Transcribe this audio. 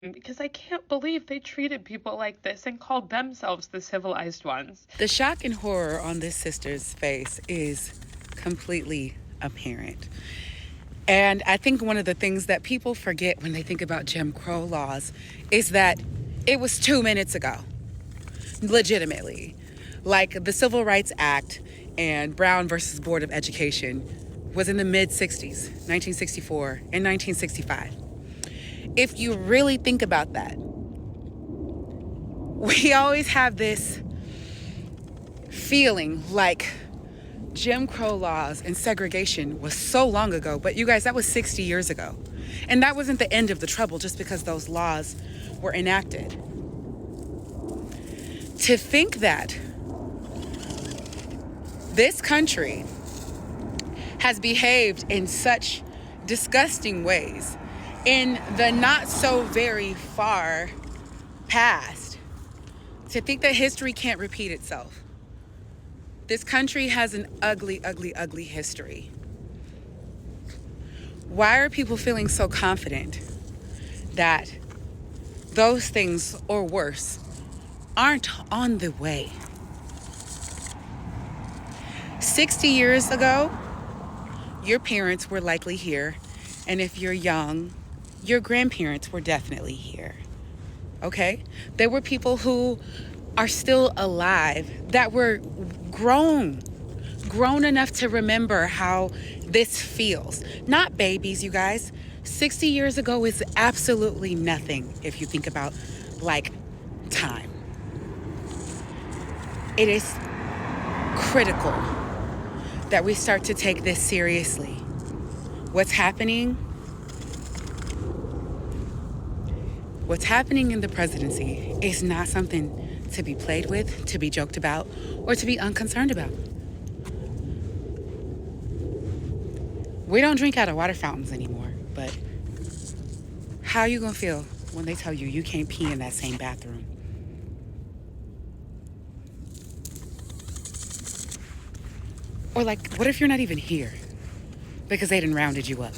because I can't believe they treated people like this and called themselves the civilized ones. The shock and horror on this sister's face is completely apparent. And I think one of the things that people forget when they think about Jim Crow laws is that it was 2 minutes ago, legitimately. Like the Civil Rights Act and Brown versus Board of Education was in the mid 60s, 1964 and 1965. If you really think about that, we always have this feeling like Jim Crow laws and segregation was so long ago, but you guys, that was 60 years ago. And that wasn't the end of the trouble just because those laws were enacted. To think that this country has behaved in such disgusting ways in the not so very far past, to think that history can't repeat itself. This country has an ugly, ugly, ugly history. Why are people feeling so confident that those things or worse aren't on the way? 60 years ago, your parents were likely here, and if you're young, your grandparents were definitely here. Okay? There were people who are still alive that were grown enough to remember how this feels. Not babies, you guys. 60 years ago is absolutely nothing if you think about, like, time. It is critical that we start to take this seriously. What's happening in the presidency is not something to be played with, to be joked about, or to be unconcerned about. We don't drink out of water fountains anymore, but how are you gonna feel when they tell you you can't pee in that same bathroom? Or like, what if you're not even here because they done rounded you up?